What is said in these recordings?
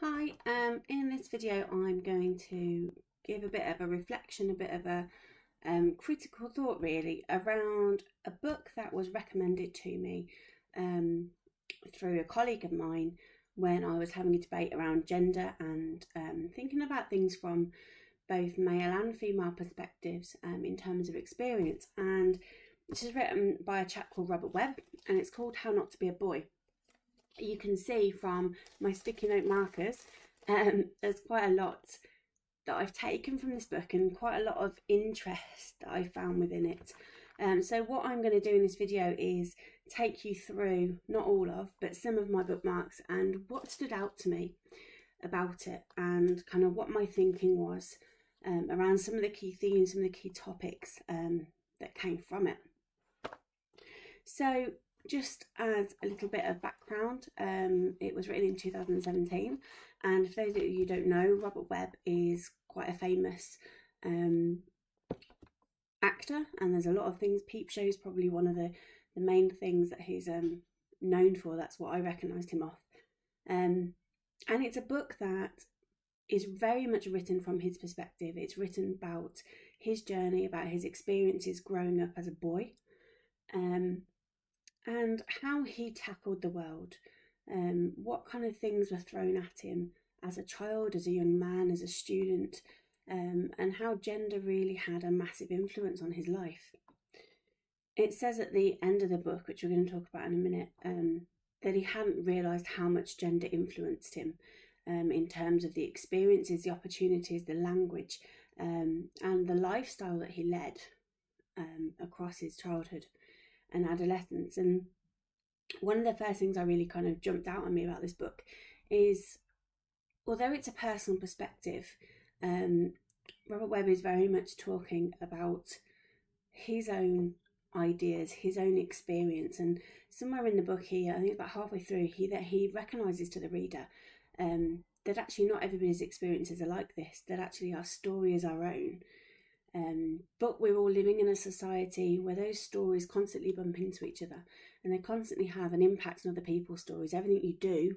Hi, in this video I'm going to give a bit of a reflection, a bit of a critical thought really around a book that was recommended to me through a colleague of mine when I was having a debate around gender and thinking about things from both male and female perspectives in terms of experience. And this is written by a chap called Robert Webb, and it's called How Not to Be a Boy. You can see from my sticky note markers there's quite a lot that I've taken from this book and quite a lot of interest that I found within it. So what I'm going to do in this video is take you through, not all of, but some of my bookmarks and what stood out to me about it and kind of what my thinking was around some of the key themes, some of the key topics that came from it. So just as a little bit of background, it was written in 2017, and for those of you who don't know, Robert Webb is quite a famous actor, and there's a lot of things. Peep Show is probably one of the main things that he's known for. That's what I recognised him off. And it's a book that is very much written from his perspective. It's written about his journey, about his experiences growing up as a boy, and how he tackled the world, what kind of things were thrown at him as a child, as a young man, as a student, and how gender really had a massive influence on his life. It says at the end of the book, which we're going to talk about in a minute, that he hadn't realised how much gender influenced him in terms of the experiences, the opportunities, the language, and the lifestyle that he led across his childhood and adolescence. And one of the first things I really kind of jumped out on me about this book is, although it's a personal perspective, Robert Webb is very much talking about his own ideas, his own experience, and somewhere in the book here, I think about halfway through, he recognises to the reader that actually not everybody's experiences are like this, that actually our story is our own. But we're all living in a society where those stories constantly bump into each other, and they constantly have an impact on other people's stories. Everything you do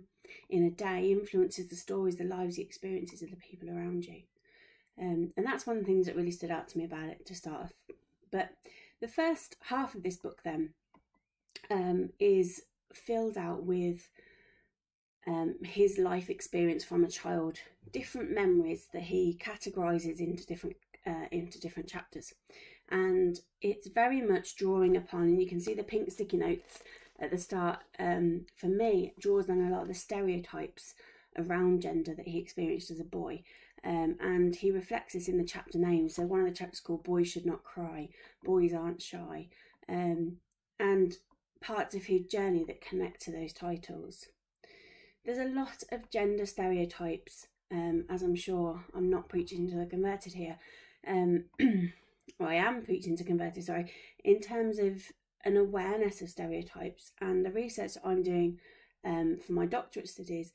in a day influences the stories, the lives, the experiences of the people around you. And that's one of the things that really stood out to me about it to start off. But the first half of this book then is filled out with his life experience from a child, different memories that he categorises into different chapters, and it's very much drawing upon, and you can see the pink sticky notes at the start. For me, it draws on a lot of the stereotypes around gender that he experienced as a boy, and he reflects this in the chapter names. So one of the chapters is called Boys Should Not Cry, Boys Aren't Shy, and parts of his journey that connect to those titles. There's a lot of gender stereotypes, as I'm sure I'm not preaching to the converted here. Well, I am preaching to converted, sorry, in terms of an awareness of stereotypes. And the research that I'm doing for my doctorate studies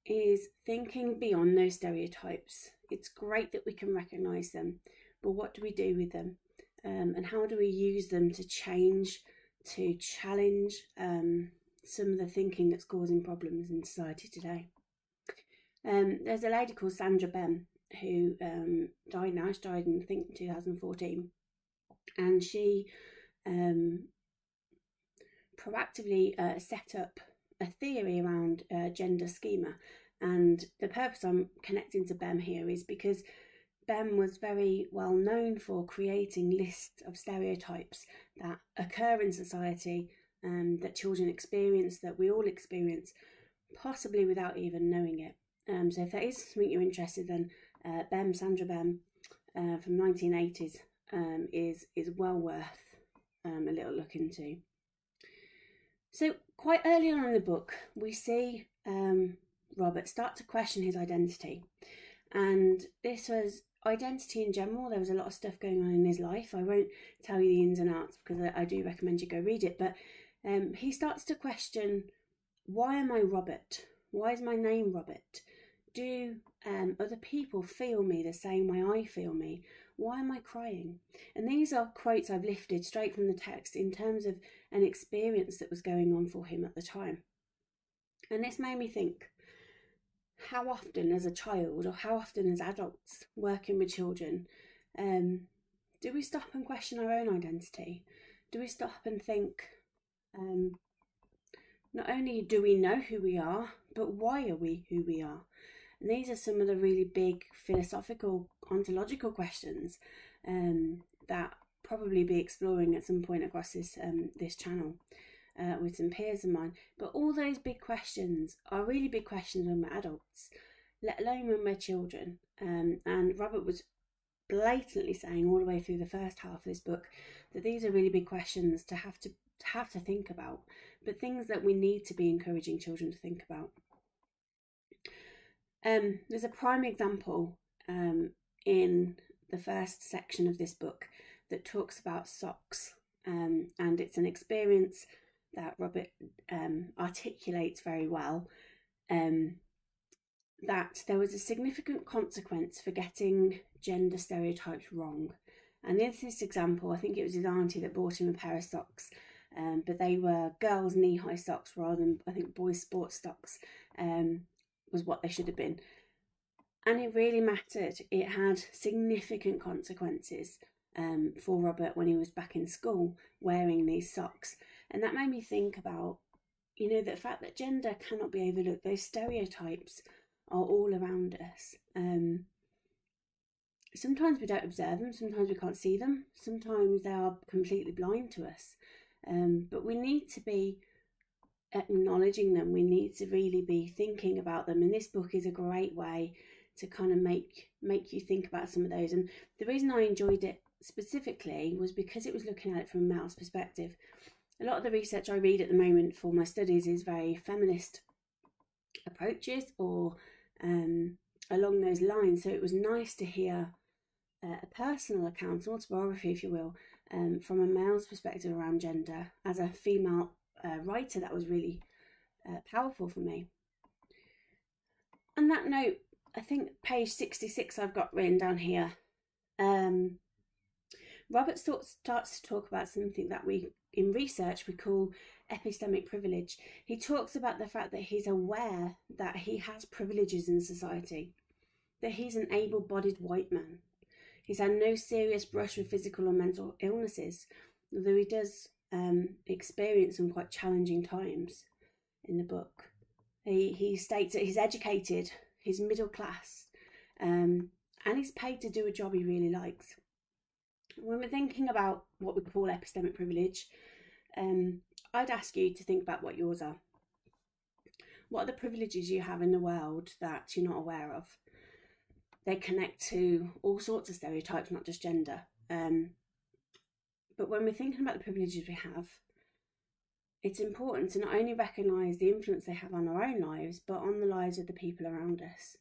is thinking beyond those stereotypes. It's great that we can recognise them, but what do we do with them? And how do we use them to change, to challenge some of the thinking that's causing problems in society today? There's a lady called Sandra Bem who died now. She died in, I think, 2014, and she proactively set up a theory around gender schema. And the purpose I'm connecting to Bem here is because Bem was very well known for creating lists of stereotypes that occur in society, that children experience, that we all experience, possibly without even knowing it. So if that is something you're interested in, Sandra Bem from 1980s is well worth a little look into. So quite early on in the book, we see Robert start to question his identity, and this was identity in general. There was a lot of stuff going on in his life. I won't tell you the ins and outs because I do recommend you go read it, but he starts to question, why am I Robert? Why is my name Robert? Do other people feel me the same way I feel me? Why am I crying? And these are quotes I've lifted straight from the text in terms of an experience that was going on for him at the time. And this made me think, how often as a child, or how often as adults working with children, do we stop and question our own identity? Do we stop and think, not only do we know who we are, but why are we who we are? And these are some of the really big philosophical, ontological questions that probably be exploring at some point across this channel with some peers of mine. But all those big questions are really big questions when we're adults, let alone when we're children. And Robert was blatantly saying all the way through the first half of this book that these are really big questions to have to think about, but things that we need to be encouraging children to think about. There's a prime example in the first section of this book that talks about socks, and it's an experience that Robert articulates very well, that there was a significant consequence for getting gender stereotypes wrong. And in this example, I think it was his auntie that bought him a pair of socks, but they were girls' knee-high socks rather than, I think, boys' sports socks was what they should have been. And it really mattered. It had significant consequences for Robert when he was back in school wearing these socks. And that made me think about, the fact that gender cannot be overlooked. Those stereotypes are all around us. Sometimes we don't observe them, sometimes we can't see them, sometimes they are completely blind to us. But we need to be acknowledging them. We need to really be thinking about them. And this book is a great way to kind of make you think about some of those. And the reason I enjoyed it specifically was because it was looking at it from a male's perspective. A lot of the research I read at the moment for my studies is very feminist approaches or along those lines. So it was nice to hear a personal account, autobiography if you will, from a male's perspective around gender as a female writer. That was really powerful for me. On that note, I think page 66 I've got written down here. Robert starts to talk about something that we in research we call epistemic privilege. He talks about the fact that he's aware that he has privileges in society, that he's an able-bodied white man. He's had no serious brush with physical or mental illnesses, although he does experience some quite challenging times in the book. He states that he's educated, he's middle class, and he's paid to do a job he really likes. When we're thinking about what we call epistemic privilege, I'd ask you to think about what yours are. What are the privileges you have in the world that you're not aware of? They connect to all sorts of stereotypes, not just gender. But when we're thinking about the privileges we have, it's important to not only recognise the influence they have on our own lives, but on the lives of the people around us.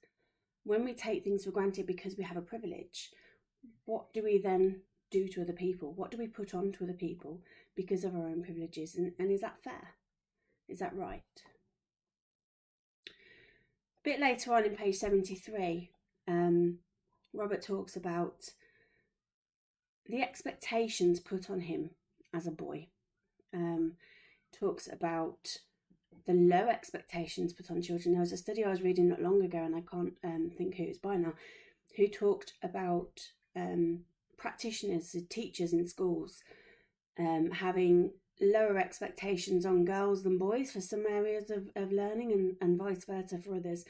When we take things for granted because we have a privilege, what do we then do to other people? What do we put on to other people because of our own privileges? And is that fair? Is that right? A bit later on in page 73, Robert talks about the expectations put on him as a boy. Talks about the low expectations put on children. There was a study I was reading not long ago, and I can't think who it's by now, who talked about practitioners, teachers in schools, having lower expectations on girls than boys for some areas of learning and vice versa for others.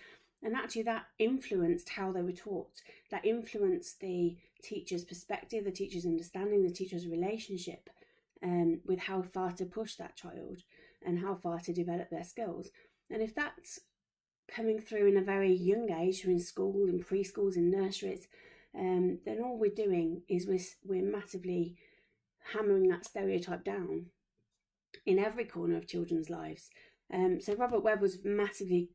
And actually that influenced how they were taught. That influenced the teacher's perspective, the teacher's understanding, the teacher's relationship with how far to push that child and how far to develop their skills. And if that's coming through in a very young age, in school, in preschools, in nurseries, then all we're doing is we're massively hammering that stereotype down in every corner of children's lives. So Robert Webb was massively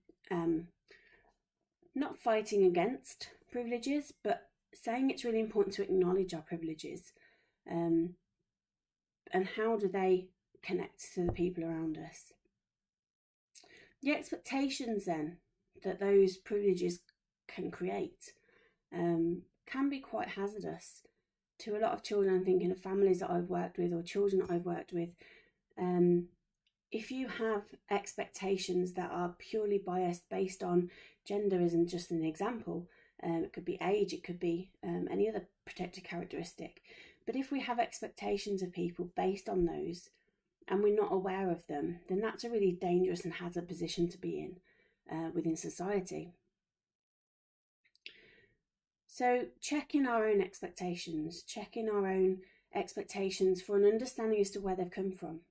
not fighting against privileges, but saying it's really important to acknowledge our privileges, and how do they connect to the people around us. The expectations then that those privileges can create can be quite hazardous to a lot of children. I'm thinking of families that I've worked with or children that I've worked with. if you have expectations that are purely biased based on gender, isn't just an example, it could be age, it could be any other protected characteristic. But if we have expectations of people based on those and we're not aware of them, then that's a really dangerous and hazard position to be in within society. So checking our own expectations, checking our own expectations for an understanding as to where they've come from.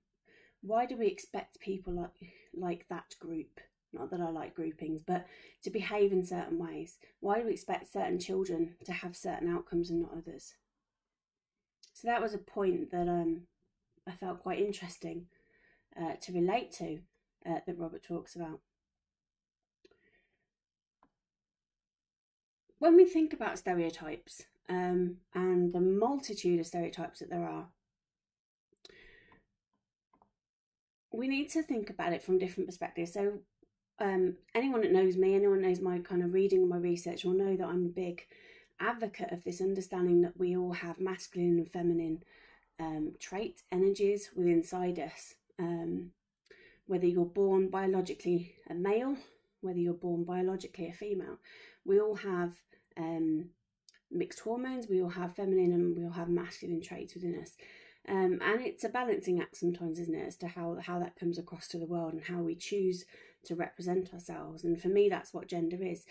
Why do we expect people like that group? Not that I like groupings, but to behave in certain ways. Why do we expect certain children to have certain outcomes and not others? So that was a point that I felt quite interesting to relate to, that Robert talks about. When we think about stereotypes and the multitude of stereotypes that there are, we need to think about it from different perspectives. So anyone that knows me, anyone that knows my kind of reading and my research will know that I'm a big advocate of this understanding that we all have masculine and feminine traits, energies within inside us. Whether you're born biologically a male, whether you're born biologically a female, we all have mixed hormones, we all have feminine and we all have masculine traits within us. And it's a balancing act sometimes, isn't it, as to how that comes across to the world and how we choose to represent ourselves. And for me, that's what gender is.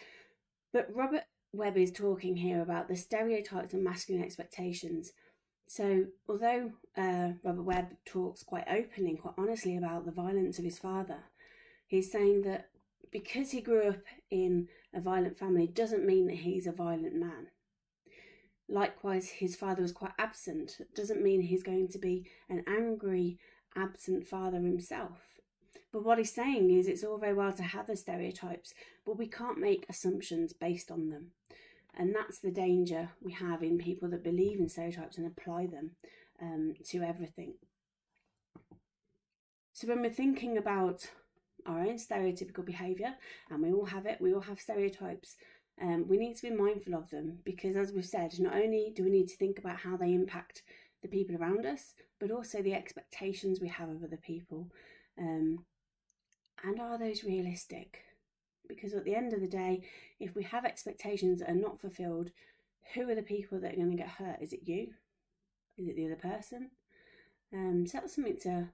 But Robert Webb is talking here about the stereotypes and masculine expectations. So although Robert Webb talks quite openly and quite honestly about the violence of his father, he's saying that because he grew up in a violent family doesn't mean that he's a violent man. Likewise, his father was quite absent. It doesn't mean he's going to be an angry, absent father himself. But what he's saying is it's all very well to have the stereotypes, but we can't make assumptions based on them. And that's the danger we have in people that believe in stereotypes and apply them to everything. So when we're thinking about our own stereotypical behaviour, and we all have it, we all have stereotypes, we need to be mindful of them, because as we've said, not only do we need to think about how they impact the people around us, but also the expectations we have of other people. And are those realistic? Because at the end of the day, if we have expectations that are not fulfilled, who are the people that are going to get hurt? Is it you? Is it the other person? So that's something to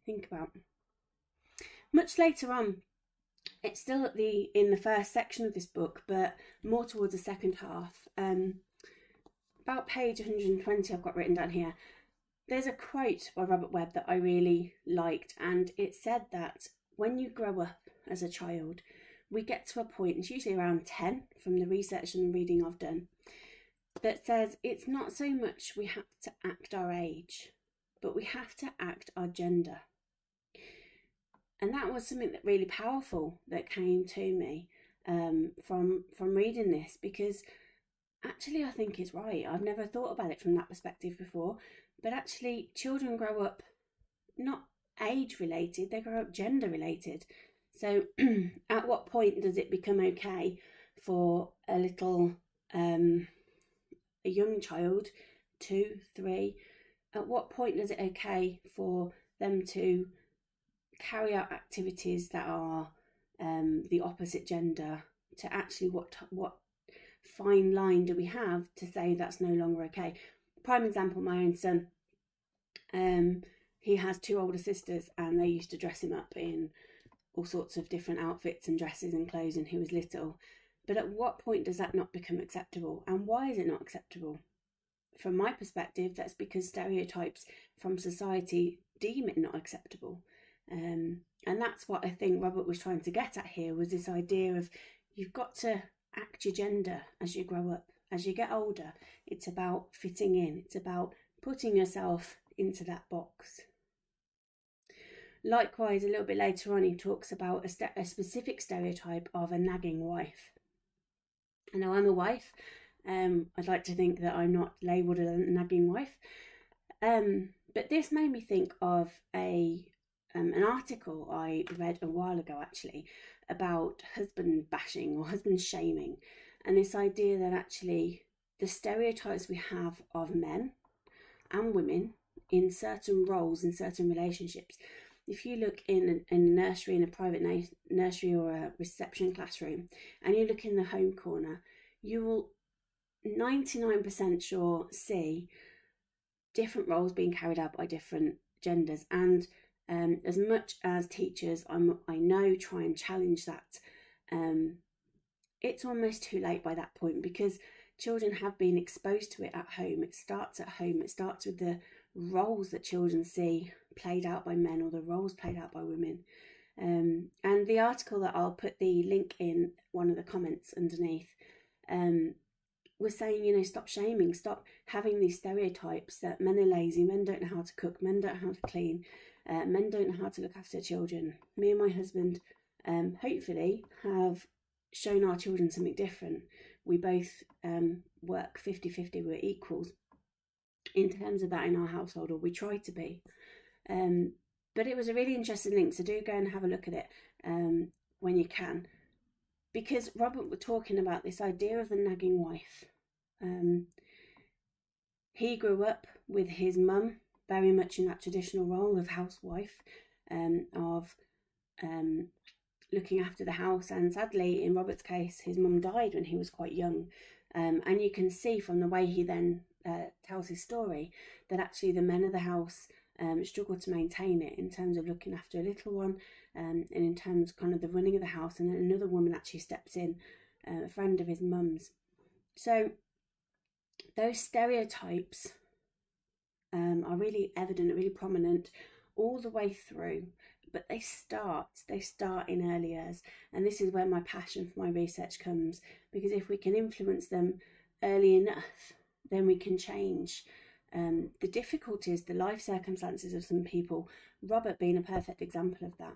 think about. Much later on, it's still in the first section of this book, but more towards the second half. About page 120, I've got written down here. There's a quote by Robert Webb that I really liked, and it said that when you grow up as a child, we get to a point, it's usually around 10 from the research and the reading I've done, that says it's not so much we have to act our age, but we have to act our gender. And that was something that really powerful that came to me from reading this, because actually I think it's right. I've never thought about it from that perspective before, but actually children grow up not age related, they grow up gender related. So at what point does it become okay for a young child, 2, 3, at what point is it okay for them to carry out activities that are the opposite gender? To actually what fine line do we have to say that's no longer okay? Prime example, my own son, he has 2 older sisters, and they used to dress him up in all sorts of different outfits and dresses and clothes when he was little. But at what point does that not become acceptable? And why is it not acceptable? From my perspective, that's because stereotypes from society deem it not acceptable. And that's what I think Robert was trying to get at here, was this idea of you've got to act your gender as you grow up. As you get older, it's about fitting in. It's about putting yourself into that box. Likewise, a little bit later on, he talks about a specific stereotype of a nagging wife. I know I'm a wife. I'd like to think that I'm not labelled a nagging wife. But this made me think of an article I read a while ago, actually, about husband bashing or husband shaming, and this idea that actually the stereotypes we have of men and women in certain roles, in certain relationships, if you look in a nursery, in a private nursery or a reception classroom, and you look in the home corner, you will 99% sure see different roles being carried out by different genders. And as much as teachers, I know, try and challenge that, it's almost too late by that point, because children have been exposed to it at home. It starts at home. It starts with the roles that children see played out by men, or the roles played out by women. And the article that I'll put the link in one of the comments underneath was saying, you know, stop shaming, stop having these stereotypes that men are lazy, men don't know how to cook, men don't know how to clean, men don't know how to look after children. Me and my husband hopefully have shown our children something different. We both work 50-50, we're equals in terms of that in our household, or we try to be. But it was a really interesting link, so do go and have a look at it when you can, because Robert was talking about this idea of the nagging wife. He grew up with his mum very much in that traditional role of housewife, of looking after the house, and sadly in Robert's case his mum died when he was quite young, and you can see from the way he then tells his story that actually the men of the house struggle to maintain it in terms of looking after a little one, and in terms kind of the running of the house, and then another woman actually steps in, a friend of his mum's. So those stereotypes are really evident, really prominent all the way through, but they start in early years, and this is where my passion for my research comes, because if we can influence them early enough, then we can change the difficulties, the life circumstances of some people, Robert being a perfect example of that.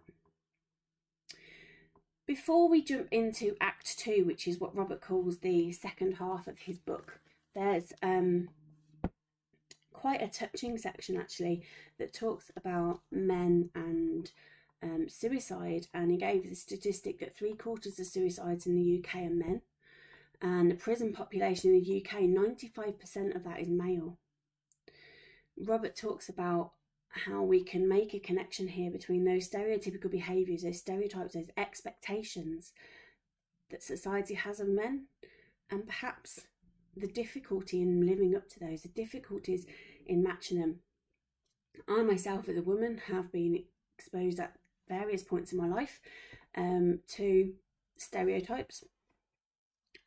Before we jump into Act 2, which is what Robert calls the second half of his book, there's quite a touching section actually that talks about men and suicide, and he gave the statistic that 3/4 of suicides in the UK are men, and the prison population in the UK, 95% of that is male. Robert talks about how we can make a connection here between those stereotypical behaviours, those stereotypes, those expectations that society has of men, and perhaps the difficulty in living up to those, the difficulties in matching them. I myself as a woman have been exposed at various points in my life to stereotypes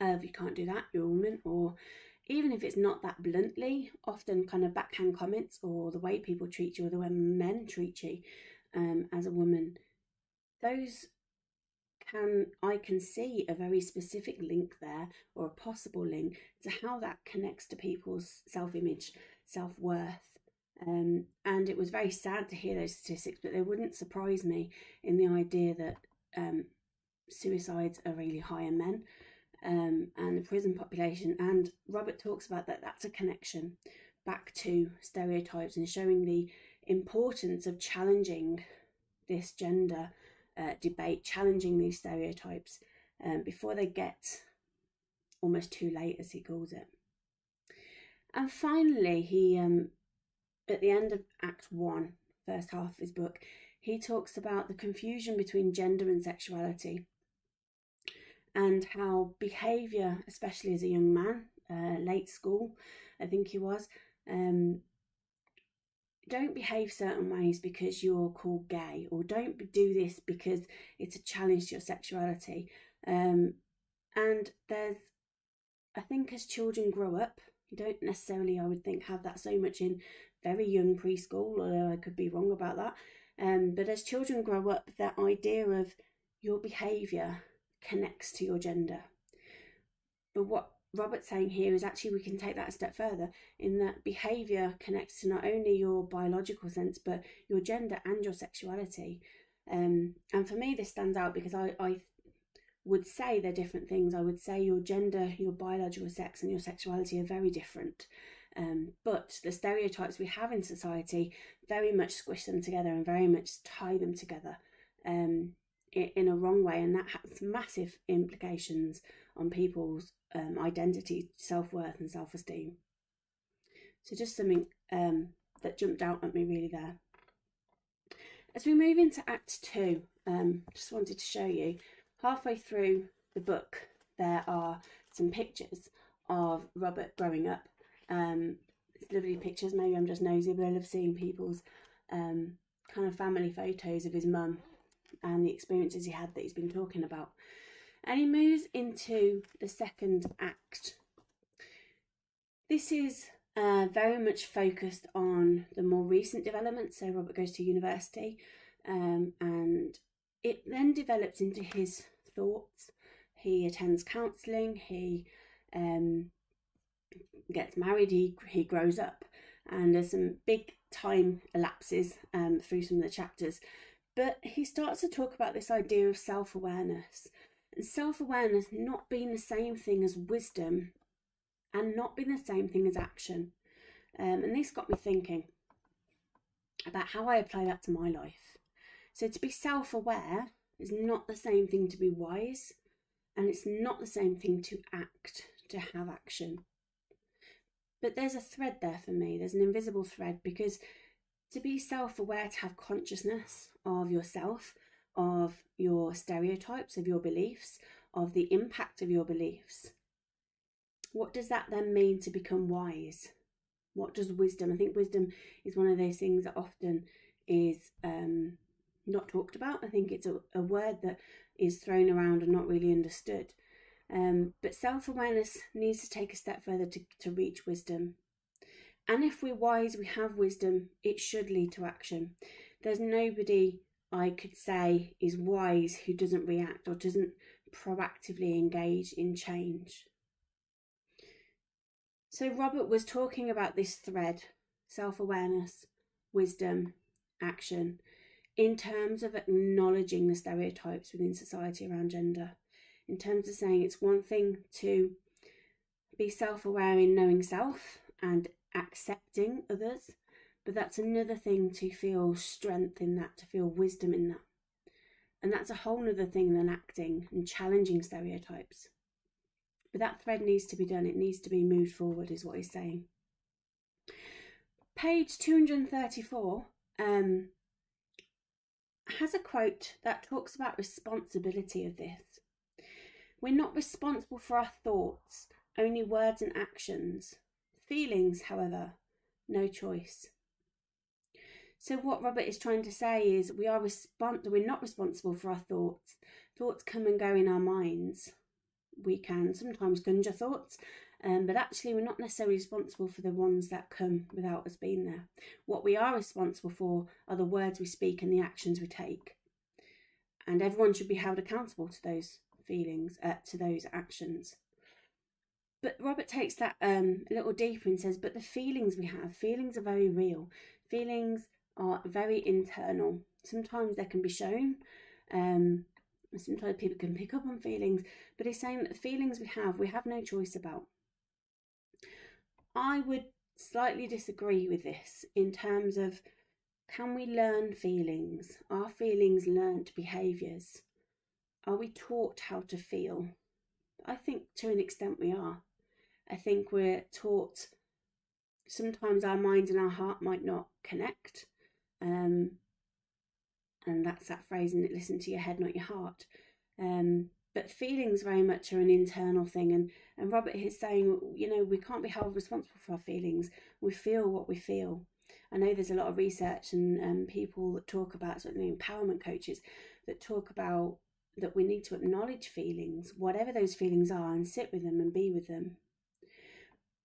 of you can't do that, you're a woman, or even if it's not that bluntly, often kind of backhand comments, or the way people treat you, or the way men treat you as a woman. Those I can see a very specific link there, or a possible link to how that connects to people's self-image, self-worth. And it was very sad to hear those statistics, but they wouldn't surprise me in the idea that suicides are really high in men, and the prison population. And Robert talks about that that's a connection back to stereotypes, and showing the importance of challenging this gender debate, challenging these stereotypes before they get almost too late, as he calls it. And finally, he at the end of Act 1, first half of his book, he talks about the confusion between gender and sexuality, and how behaviour, especially as a young man, late school, I think he was, don't behave certain ways because you're called gay, or don't do this because it's a challenge to your sexuality. And there's, I think as children grow up, you don't necessarily, I would think, have that so much in very young preschool, although I could be wrong about that. But as children grow up, that idea of your behaviour connects to your gender. But what Robert's saying here is actually we can take that a step further, in that behaviour connects to not only your biological sense, but your gender and your sexuality. And for me, this stands out because I would say they're different things. I would say your gender, your biological sex, and your sexuality are very different. But the stereotypes we have in society very much squish them together and very much tie them together in a wrong way, and that has massive implications on people's identity, self-worth and self-esteem. So just something that jumped out at me really there. As we move into Act 2, just wanted to show you, halfway through the book, there are some pictures of Robert growing up. It's lovely pictures. Maybe I'm just nosy, but I love seeing people's kind of family photos of his mum and the experiences he had that he's been talking about. And he moves into the second act. This is very much focused on the more recent developments. So Robert goes to university, and it then develops into his thoughts. He attends counselling, he gets married, he grows up, and there's some big time elapses through some of the chapters. But he starts to talk about this idea of self-awareness, and self-awareness not being the same thing as wisdom and not being the same thing as action. And this got me thinking about how I apply that to my life. So to be self-aware is not the same thing to be wise, and it's not the same thing to act, to have action. But there's a thread there for me. There's an invisible thread, because to be self-aware, to have consciousness of yourself, of your stereotypes, of your beliefs, of the impact of your beliefs, what does that then mean to become wise? What does wisdom? I think wisdom is one of those things that often is not talked about. I think it's a word that is thrown around and not really understood. But self-awareness needs to take a step further to reach wisdom. And if we're wise, we have wisdom, it should lead to action. There's nobody I could say is wise who doesn't react or doesn't proactively engage in change. So Robert was talking about this thread, self-awareness, wisdom, action, in terms of acknowledging the stereotypes within society around gender, in terms of saying it's one thing to be self-aware in knowing self and accepting others, but that's another thing to feel strength in that, to feel wisdom in that. And that's a whole other thing than acting and challenging stereotypes. But that thread needs to be done. It needs to be moved forward, is what he's saying. Page 234 has a quote that talks about responsibility of this. We're not responsible for our thoughts, only words and actions. Feelings, however, no choice. So what Robert is trying to say is we're not responsible for our thoughts. Thoughts come and go in our minds. We can sometimes conjure thoughts, but actually we're not necessarily responsible for the ones that come without us being there. What we are responsible for are the words we speak and the actions we take. And everyone should be held accountable to those feelings, to those actions. But Robert takes that a little deeper and says, but the feelings we have, feelings are very real. Feelings are very internal. Sometimes they can be shown. Sometimes people can pick up on feelings, but he's saying that the feelings we have no choice about. I would slightly disagree with this in terms of, can we learn feelings? Are feelings learnt behaviours? Are we taught how to feel? I think to an extent we are. I think we're taught, sometimes our mind and our heart might not connect. And that's that phrase, and listen to your head, not your heart. But feelings very much are an internal thing. And Robert is saying, we can't be held responsible for our feelings. We feel what we feel. I know there's a lot of research and people that talk about, sort of empowerment coaches that talk about that we need to acknowledge feelings, whatever those feelings are, and sit with them and be with them.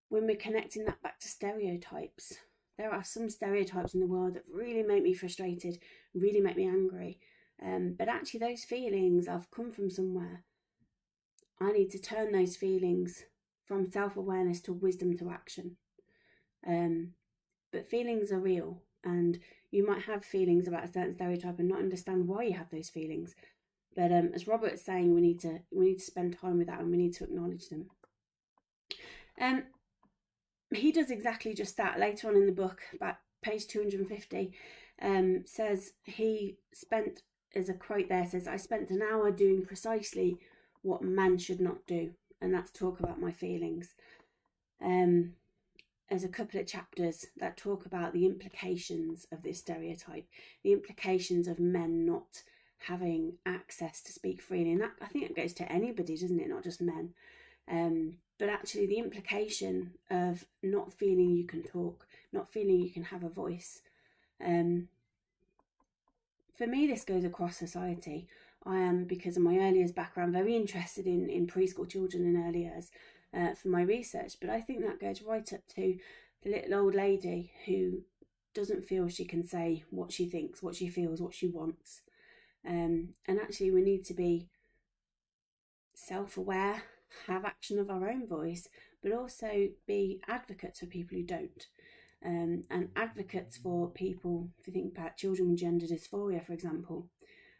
When we're connecting that back to stereotypes, there are some stereotypes in the world that really make me frustrated, really make me angry. But actually those feelings have come from somewhere. I need to turn those feelings from self-awareness to wisdom to action. But feelings are real, and you might have feelings about a certain stereotype and not understand why you have those feelings. But as Robert is saying, we need to spend time with that, and we need to acknowledge them. He does exactly just that later on in the book, about page 250, says he spent, as a quote there says, I spent an hour doing precisely what man should not do, and that's talk about my feelings. there's a couple of chapters that talk about the implications of this stereotype, the implications of men not having access to speak freely. And that, I think, that goes to anybody, doesn't it? Not just men. But actually the implication of not feeling you can talk, not feeling you can have a voice. For me, this goes across society. I am, because of my early years background, very interested in preschool children in early years for my research. But I think that goes right up to the little old lady who doesn't feel she can say what she thinks, what she feels, what she wants. And actually we need to be self-aware, have action of our own voice, but also be advocates for people who don't. And advocates for people, if you think about children with gender dysphoria, for example,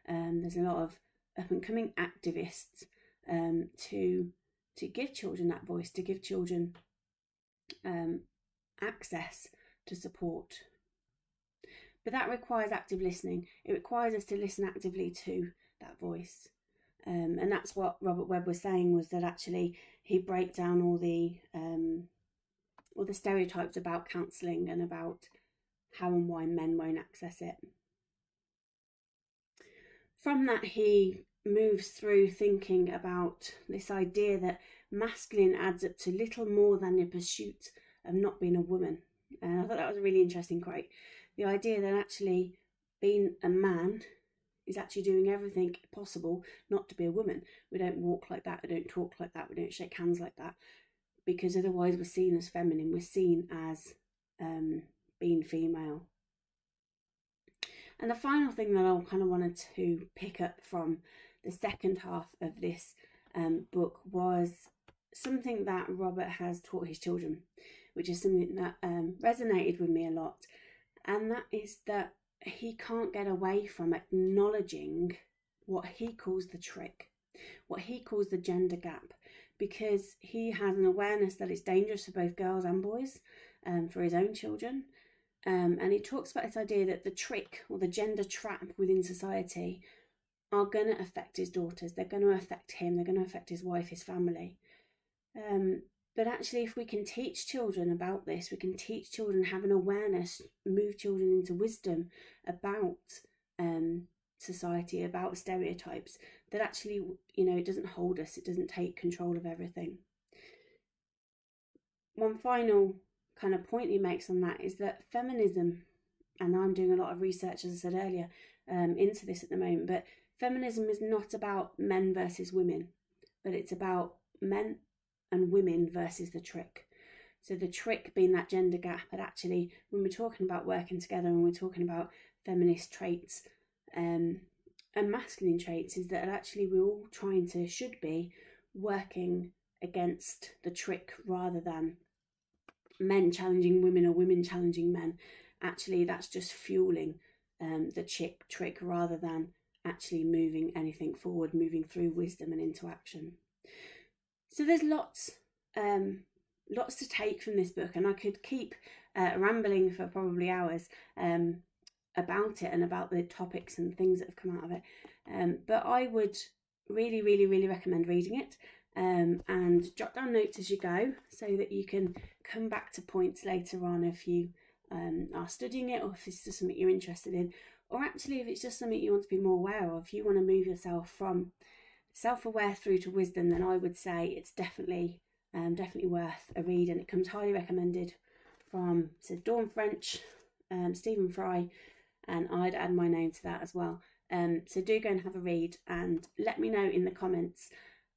there's a lot of up-and-coming activists to give children that voice, to give children access to support. But that requires active listening. It requires us to listen actively to that voice. And that's what Robert Webb was saying, was that actually he'd break down all the stereotypes about counselling and about how and why men won't access it. From that, he moves through thinking about this idea that masculine adds up to little more than the pursuit of not being a woman. And I thought that was a really interesting quote. The idea that actually being a man is actually doing everything possible not to be a woman. We don't walk like that, we don't talk like that, we don't shake hands like that, because otherwise we're seen as feminine, we're seen as being female. And the final thing that I kind of wanted to pick up from the second half of this book was something that Robert has taught his children, which is something that resonated with me a lot. And that is that he can't get away from acknowledging what he calls the trick, what he calls the gender gap, because he has an awareness that it's dangerous for both girls and boys, for his own children. And he talks about this idea that the trick or the gender trap within society are going to affect his daughters. They're going to affect him. They're going to affect his wife, his family. But actually, if we can teach children about this, we can teach children, have an awareness, move children into wisdom about society, about stereotypes, that actually, you know, it doesn't hold us. It doesn't take control of everything. One final kind of point he makes on that is that feminism, and I'm doing a lot of research, as I said earlier, into this at the moment, but feminism is not about men versus women, but it's about men and women versus the trick. So the trick being that gender gap, but actually when we're talking about working together and we're talking about feminist traits and masculine traits, is that actually we're all should be working against the trick rather than men challenging women or women challenging men. Actually, that's just fueling the trick rather than actually moving anything forward, moving through wisdom and into action. So there's lots to take from this book, and I could keep rambling for probably hours about it and about the topics and things that have come out of it. But I would really, really, really recommend reading it. And jot down notes as you go so that you can come back to points later on if you are studying it, or if it's just something you're interested in, or actually if it's just something you want to be more aware of. If you want to move yourself from self-aware through to wisdom, then I would say it's definitely worth a read, and it comes highly recommended from Dawn French, Stephen Fry, and I'd add my name to that as well. So do go and have a read and let me know in the comments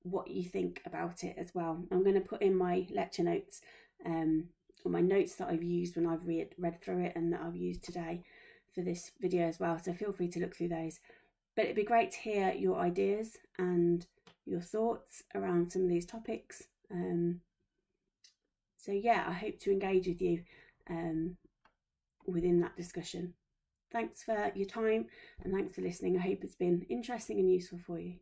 what you think about it as well. I'm going to put in my lecture notes, or my notes that I've used when I've read through it and that I've used today for this video as well, so feel free to look through those. But it'd be great to hear your ideas and your thoughts around some of these topics. So yeah, I hope to engage with you within that discussion. Thanks for your time and thanks for listening. I hope it's been interesting and useful for you.